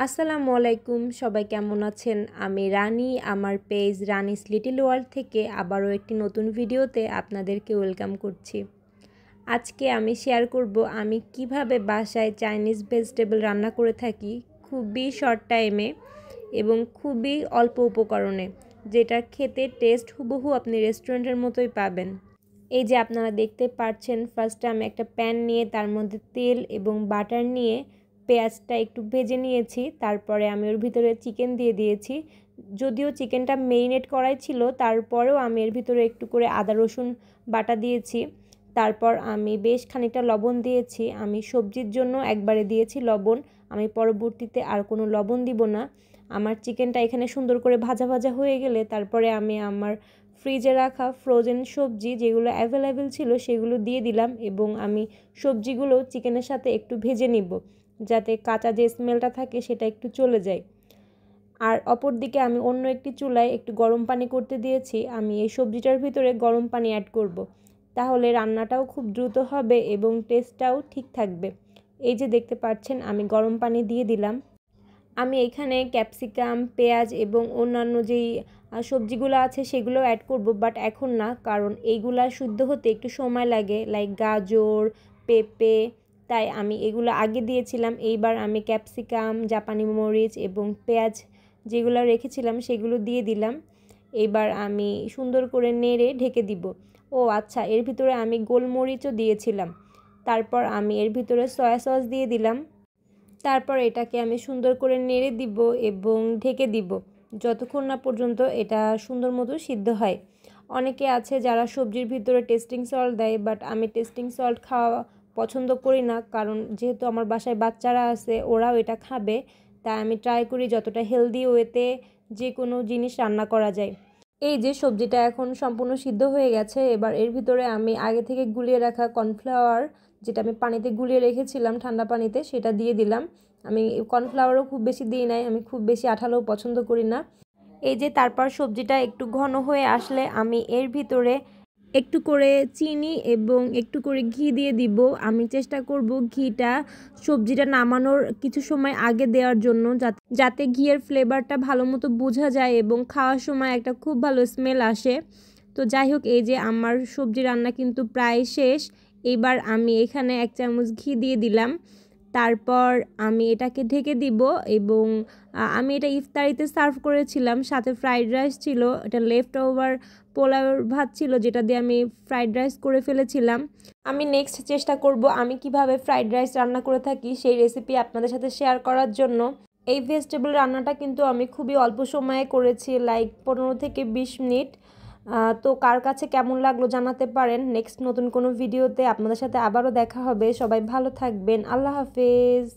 আসসালামু আলাইকুম, সবাই কেমন আছেন? আমি রানী, আমার পেজ রানিস লিটল ওয়ার্ল্ড থেকে আবারও একটি নতুন ভিডিওতে আপনাদেরকে ওয়েলকাম করছি। আজকে আমি শেয়ার করব আমি কিভাবে বাসায় চাইনিজ ভেজিটেবল রান্না করে থাকি খুবই শর্ট টাইমে এবং খুবই অল্প উপকরণে, যেটা খেতে টেস্ট হুবহু আপনি রেস্টুরেন্টের মতোই পাবেন। এই যে আপনারা দেখতে পাচ্ছেন, ফার্স্টে আমি একটা প্যান নিয়ে তার মধ্যে তেল এবং বাটার নিয়ে পেঁয়াজটা একটু ভেজে নিয়েছি। তারপরে আমি ওর ভিতরে চিকেন দিয়ে দিয়েছি। যদিও চিকেনটা মেরিনেট করাই ছিল, তারপরেও আমি এর ভিতরে একটু করে আদা রসুন বাটা দিয়েছি। তারপর আমি বেশ খানিকটা লবণ দিয়েছি। আমি সবজির জন্য একবারে দিয়েছি লবণ, আমি পরবর্তীতে আর কোনো লবণ দিব না। আমার চিকেনটা এখানে সুন্দর করে ভাজা ভাজা হয়ে গেলে তারপরে আমি আমার ফ্রিজে রাখা ফ্রোজেন সবজি যেগুলো অ্যাভেলেবেল ছিল সেগুলো দিয়ে দিলাম এবং আমি সবজিগুলো চিকেনের সাথে একটু ভেজে নিব, যাতে কাঁচা যে স্মেলটা থাকে সেটা একটু চলে যায়। আর অপর দিকে আমি অন্য একটি চুলায় একটু গরম পানি করতে দিয়েছি। আমি এই সবজিটার ভিতরে গরম পানি অ্যাড করব, তাহলে রান্নাটাও খুব দ্রুত হবে এবং টেস্টটাও ঠিক থাকবে। এই যে দেখতে পাচ্ছেন, আমি গরম পানি দিয়ে দিলাম। আমি এখানে ক্যাপসিকাম, পেঁয়াজ এবং অন্যান্য যেই সবজিগুলো আছে সেগুলো অ্যাড করব, বাট এখন না, কারণ এইগুলা শুদ্ধ হতে একটু সময় লাগে, লাইক গাজর, পেঁপে, তাই আমি এগুলো আগে দিয়েছিলাম। এইবার আমি ক্যাপসিকাম, জাপানি মরিচ এবং পেঁয়াজ যেগুলো রেখেছিলাম সেগুলো দিয়ে দিলাম। এবার আমি সুন্দর করে নেড়ে ঢেকে দিব। ও আচ্ছা, এর ভিতরে আমি গোলমরিচও দিয়েছিলাম। তারপর আমি এর ভিতরে সয়া সস দিয়ে দিলাম। তারপর এটাকে আমি সুন্দর করে নেড়ে দিব এবং ঢেকে দিব যতক্ষণ না পর্যন্ত এটা সুন্দর মতো সিদ্ধ হয়। অনেকে আছে যারা সবজির ভিতরে টেস্টিং সল্ট দেয়, বাট আমি টেস্টিং সল্ট খাওয়া পছন্দ করি না, কারণ যেহেতু আমার বাসায় বাচ্চারা আছে, ওরাও এটা খাবে, তাই আমি ট্রাই করি যতটা হেলদি ওয়েতে যে কোনো জিনিস রান্না করা যায়। এই যে সবজিটা এখন সম্পূর্ণ সিদ্ধ হয়ে গেছে, এবার এর ভিতরে আমি আগে থেকে গুলিয়ে রাখা কর্নফ্লাওয়ার, যেটা আমি পানিতে গুলিয়ে রেখেছিলাম ঠান্ডা পানিতে, সেটা দিয়ে দিলাম। আমি কর্নফ্লাওয়ারও খুব বেশি দিই নাই, আমি খুব বেশি আঠালোও পছন্দ করি না। এই যে তারপর সবজিটা একটু ঘন হয়ে আসলে আমি এর ভিতরে একটু করে চিনি এবং একটু করে ঘি দিয়ে দিব। আমি চেষ্টা করব ঘিটা সবজিটা নামানোর কিছু সময় আগে দেওয়ার জন্য, যাতে ঘিয়ের ফ্লেভারটা ভালো মতো বোঝা যায় এবং খাওয়ার সময় একটা খুব ভালো স্মেল আসে। তো যাই হোক, এই যে আমার সবজি রান্না কিন্তু প্রায় শেষ। এবার আমি এখানে 1 চামচ ঘি দিয়ে দিলাম। তারপর আমি এটাকে ঢেকে দিব এবং আমি এটা ইফতারিতে সার্ভ করেছিলাম, সাথে ফ্রাইড রাইস ছিল, এটা লেফট ওভার পোলাওর ভাত ছিল যেটা দিয়ে আমি ফ্রাইড রাইস করে ফেলেছিলাম। আমি নেক্সট চেষ্টা করব আমি কিভাবে ফ্রাইড রাইস রান্না করে থাকি সেই রেসিপি আপনাদের সাথে শেয়ার করার জন্য। এই ভেজিটেবল রান্নাটা কিন্তু আমি খুবই অল্প সময়ে করেছি, লাইক 15 থেকে 20 মিনিট। তো কার কাছে কেমন লাগলো জানাতে পারেন। নেক্সট নতুন কোনো ভিডিওতে আপনাদের সাথে আবারও দেখা হবে। সবাই ভালো থাকবেন। আল্লাহ হাফেজ।